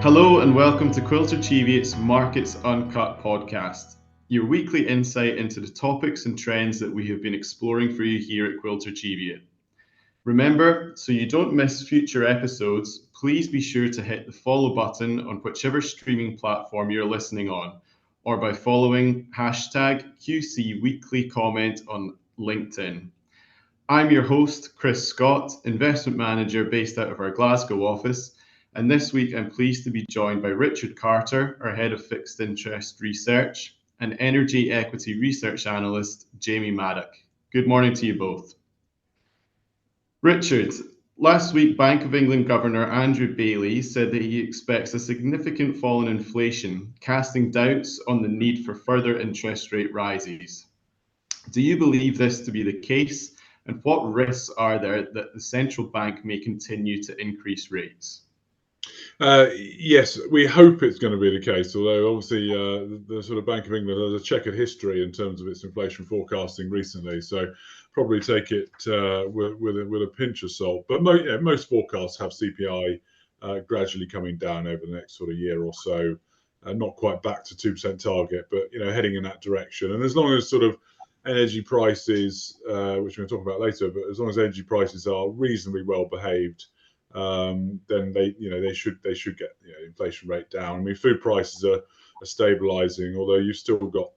Hello and welcome to Quilter Cheviot's Markets Uncut podcast, your weekly insight into the topics and trends that we have been exploring for you here at Quilter Cheviot. Remember, so you don't miss future episodes, please be sure to hit the follow button on whichever streaming platform you're listening on, or by following hashtag QC Weekly Comment on LinkedIn. I'm your host, Chris Scott, investment manager based out of our Glasgow office. And this week, I'm pleased to be joined by Richard Carter, our head of fixed interest research, and energy equity research analyst, Jamie Maddock. Good morning to you both. Richard, last week, Bank of England Governor Andrew Bailey said that he expects a significant fall in inflation, casting doubts on the need for further interest rate rises. Do you believe this to be the case? And what risks are there that the central bank may continue to increase rates? Yes, we hope it's going to be the case, although obviously the sort of Bank of England has a checkered history in terms of its inflation forecasting recently, so probably take it with a pinch of salt. But most forecasts have CPI gradually coming down over the next sort of year or so, not quite back to 2% target, but heading in that direction. And as long as sort of energy prices, which we're going to talk about later, but as long as energy prices are reasonably well behaved, then they should get the inflation rate down. I mean, food prices are stabilizing, although you've still got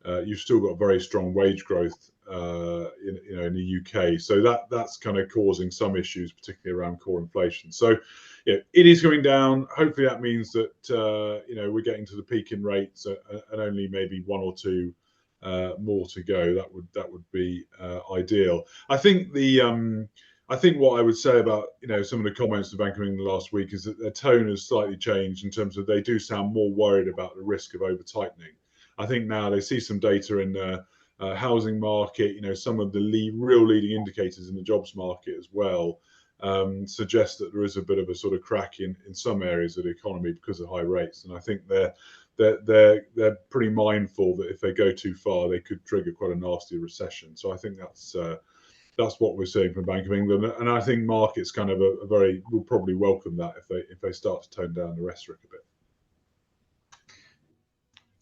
very strong wage growth in the UK. So that's kind of causing some issues, particularly around core inflation. So it is going down. Hopefully that means that we're getting to the peak in rates and only maybe one or two more to go. That would be ideal. I think what I would say about some of the comments of the Bank of England last week is that their tone has slightly changed in terms of they do sound more worried about the risk of over tightening. I think now they see some data in the housing market, some of the real leading indicators in the jobs market as well suggest that there is a bit of a sort of crack in some areas of the economy because of high rates, and I think they're pretty mindful that if they go too far, they could trigger quite a nasty recession. So I think that's what we're seeing from Bank of England, and I think markets kind of will probably welcome that if they start to tone down the rhetoric a bit.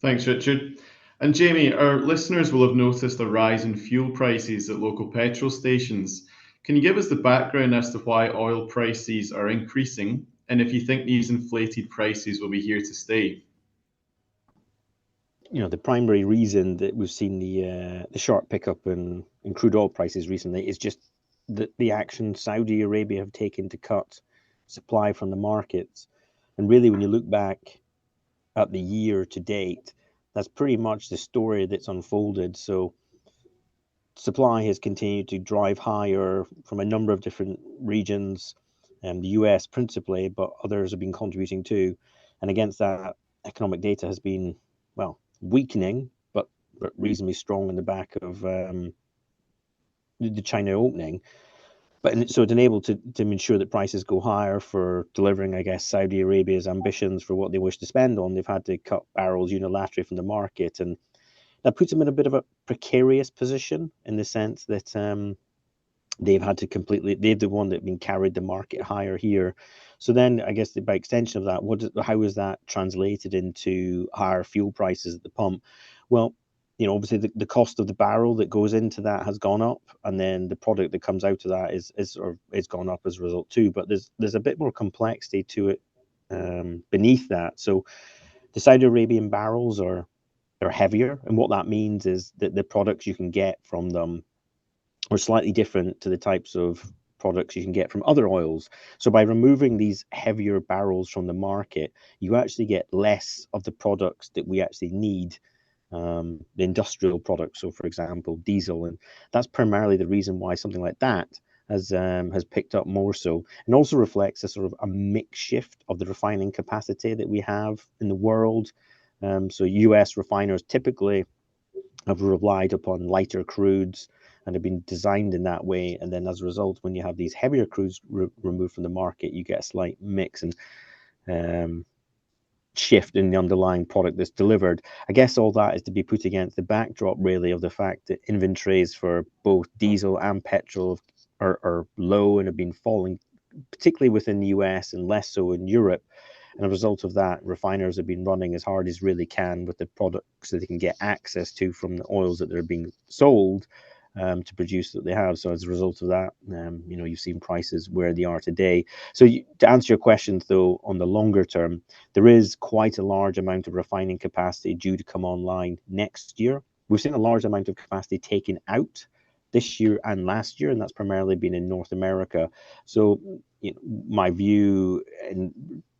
Thanks, Richard. And Jamie, our listeners will have noticed a rise in fuel prices at local petrol stations. Can you give us the background as to why oil prices are increasing, and if you think these inflated prices will be here to stay? The primary reason that we've seen the sharp pickup in crude oil prices recently is just the action Saudi Arabia have taken to cut supply from the markets. And really, when you look back at the year to date, that's pretty much the story that's unfolded. So supply has continued to drive higher from a number of different regions, the US principally, but others have been contributing too. And against that, economic data has been, well, weakening, but reasonably strong in the back of the China opening. But so it's enabled to ensure that prices go higher for delivering, I guess, Saudi Arabia's ambitions for what they wish to spend on. They've had to cut barrels unilaterally from the market, and that puts them in a bit of a precarious position in the sense that they're the one that been carried the market higher here. So then I guess by extension of that, how is that translated into higher fuel prices at the pump? Well, obviously the cost of the barrel that goes into that has gone up, and then the product that comes out of that is gone up as a result too. But there's a bit more complexity to it beneath that. So the Saudi Arabian barrels are heavier, and what that means is that the products you can get from them are slightly different to the types of products you can get from other oils. So by removing these heavier barrels from the market, you actually get less of the products that we actually need, the industrial products. So for example, diesel, and that's primarily the reason why something like that has picked up more so, and also reflects a sort of a mix shift of the refining capacity that we have in the world. So US refiners typically have relied upon lighter crudes and have been designed in that way. And then as a result, when you have these heavier crudes removed from the market, you get a slight mix and shift in the underlying product that's delivered. I guess all that is to be put against the backdrop really of the fact that inventories for both diesel and petrol are low and have been falling, particularly within the US and less so in Europe. And as a result of that, refiners have been running as hard as really can with the products that they can get access to from the oils that they're being sold to produce that they have. So as a result of that, you've seen prices where they are today. So to answer your questions, though, on the longer term, there is quite a large amount of refining capacity due to come online next year. We've seen a large amount of capacity taken out this year and last year, and that's primarily been in North America. So my view, and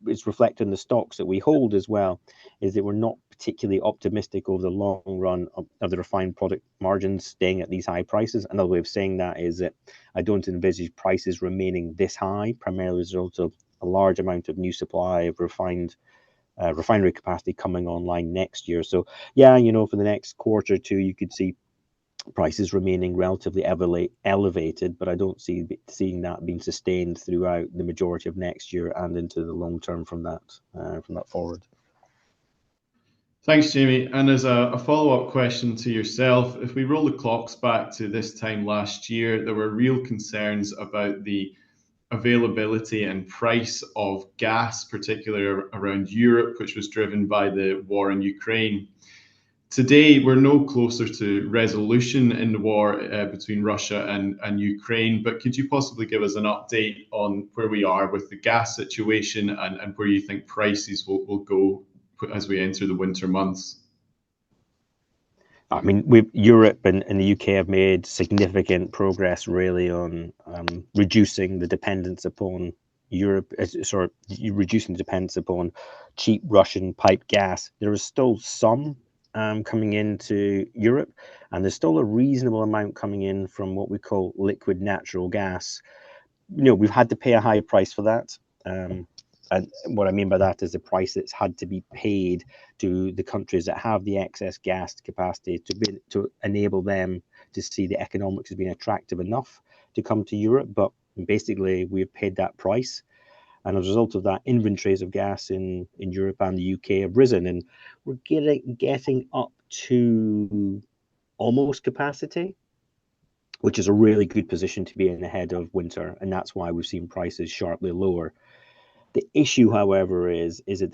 it's reflected in the stocks that we hold as well, is that we're not particularly optimistic over the long run of the refined product margins staying at these high prices. Another way of saying that is that I don't envisage prices remaining this high, primarily as a result of a large amount of new supply of refinery capacity coming online next year. So yeah, for the next quarter or two, you could see prices remaining relatively elevated, but I don't see seeing that being sustained throughout the majority of next year and into the long term from that forward. Thanks, Jamie. And as a follow-up question to yourself, if we roll the clocks back to this time last year, there were real concerns about the availability and price of gas, particularly around Europe, which was driven by the war in Ukraine. Today, we're no closer to resolution in the war between Russia and Ukraine, but could you possibly give us an update on where we are with the gas situation and where you think prices will go as we enter the winter months? I mean, Europe and the UK have made significant progress really on reducing the dependence upon reducing the dependence upon cheap Russian pipe gas. There is still some coming into Europe, and there's still a reasonable amount coming in from what we call liquid natural gas. We've had to pay a high price for that. And what I mean by that is the price that's had to be paid to the countries that have the excess gas capacity to enable them to see the economics as being attractive enough to come to Europe. But basically, we've paid that price. And as a result of that, inventories of gas in Europe and the UK have risen. And we're getting up to almost capacity, which is a really good position to be in ahead of winter. And that's why we've seen prices sharply lower. The issue, however, is that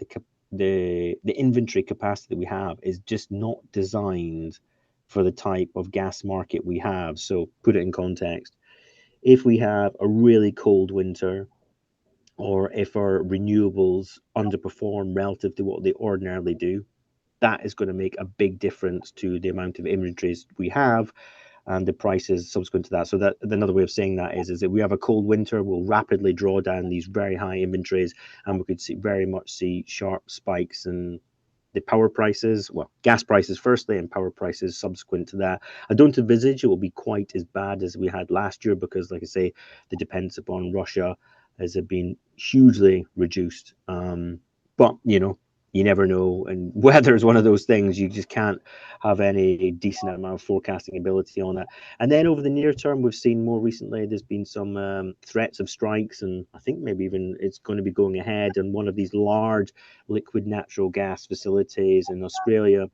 the inventory capacity that we have is just not designed for the type of gas market we have. So put it in context. If we have a really cold winter, or if our renewables underperform relative to what they ordinarily do, that is going to make a big difference to the amount of inventories we have and the prices subsequent to that. So that another way of saying that is that we have a cold winter, we'll rapidly draw down these very high inventories, and we could very much see sharp spikes in the power prices, well, gas prices firstly, and power prices subsequent to that. I don't envisage it will be quite as bad as we had last year because, like I say, the dependence upon Russia has been hugely reduced. But you never know, and weather is one of those things you just can't have any decent amount of forecasting ability on it. And then over the near term, we've seen more recently there's been some threats of strikes, and I think maybe even it's going to be going ahead on one of these large liquid natural gas facilities in Australia,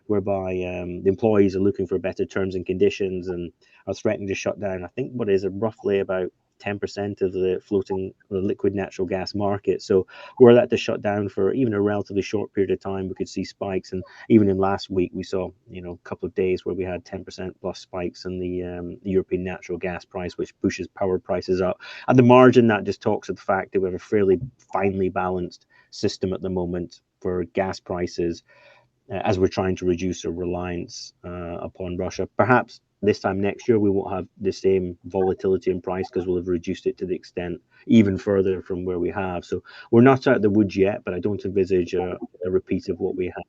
whereby the employees are looking for better terms and conditions and are threatening to shut down, I think, what is roughly about 10% of the floating liquid natural gas market. So were that to shut down for even a relatively short period of time, we could see spikes. And even in last week, we saw a couple of days where we had 10% plus spikes in the European natural gas price, which pushes power prices up. At the margin, that just talks of the fact that we have a fairly finely balanced system at the moment for gas prices as we're trying to reduce our reliance upon Russia. Perhaps this time next year, we won't have the same volatility in price because we'll have reduced it to the extent even further from where we have. So we're not out of the woods yet, but I don't envisage a repeat of what we have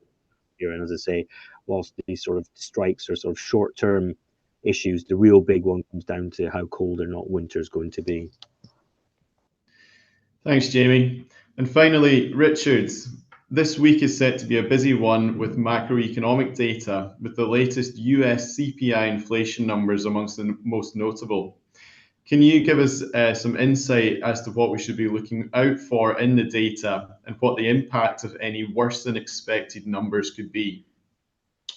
here. And as I say, whilst these sort of strikes are sort of short-term issues, the real big one comes down to how cold or not winter is going to be. Thanks, Jamie. And finally, Richard, this week is set to be a busy one with macroeconomic data, with the latest US CPI inflation numbers amongst the most notable. Can you give us some insight as to what we should be looking out for in the data and what the impact of any worse than expected numbers could be?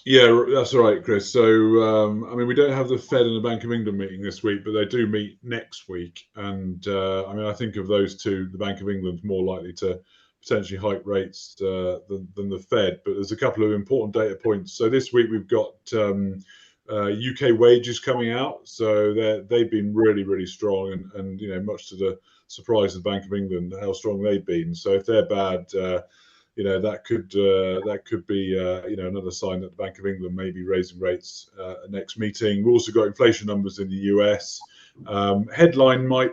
Yeah, that's all right, Chris. So, I mean, we don't have the Fed and the Bank of England meeting this week, but they do meet next week. And I mean, I think of those two, the Bank of England's more likely to potentially hike rates than the Fed. But there's a couple of important data points. So this week we've got UK wages coming out. So they've been really strong, and you know, much to the surprise of the Bank of England how strong they've been. So if they're bad, you know, that could be you know, another sign that the Bank of England may be raising rates next meeting. We've also got inflation numbers in the US. Headline rate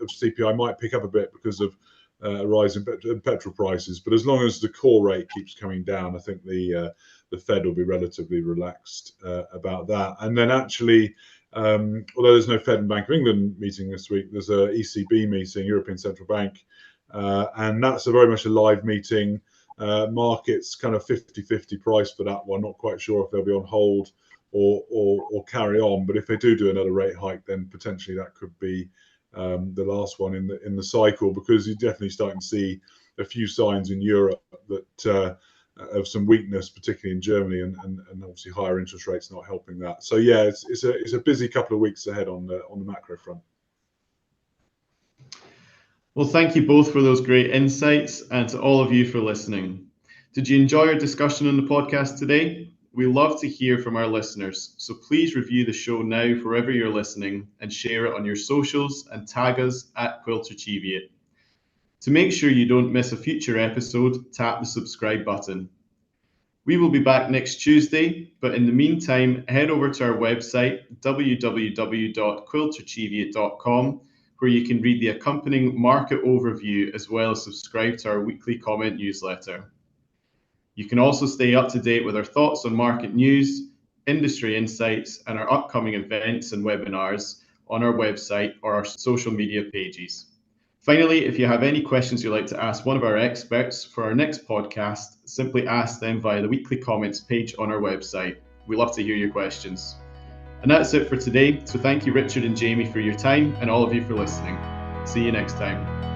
of CPI might pick up a bit because of a rise in petrol prices, but as long as the core rate keeps coming down, I think the Fed will be relatively relaxed about that. And then actually, although there's no Fed and Bank of England meeting this week, there's a ECB meeting, European Central Bank, and that's a very much a live meeting. Markets kind of 50-50 price for that one. Not quite sure if they'll be on hold or carry on, but if they do another rate hike, then potentially that could be the last one in the cycle, because you're definitely starting to see a few signs in Europe that of some weakness, particularly in Germany, and obviously higher interest rates not helping that. So yeah, it's a busy couple of weeks ahead on the macro front. Well, thank you both for those great insights, and to all of you for listening. Did you enjoy our discussion on the podcast today? We love to hear from our listeners, so please review the show now wherever you're listening and share it on your socials and tag us at Quilter Cheviot. To make sure you don't miss a future episode, tap the subscribe button. We will be back next Tuesday, but in the meantime, head over to our website, www.quiltercheviot.com, where you can read the accompanying market overview as well as subscribe to our weekly comment newsletter. You can also stay up to date with our thoughts on market news, industry insights, and our upcoming events and webinars on our website or our social media pages. Finally, if you have any questions you'd like to ask one of our experts for our next podcast, simply ask them via the weekly comments page on our website. We love to hear your questions. And that's it for today. So thank you, Richard and Jamie, for your time, and all of you for listening. See you next time.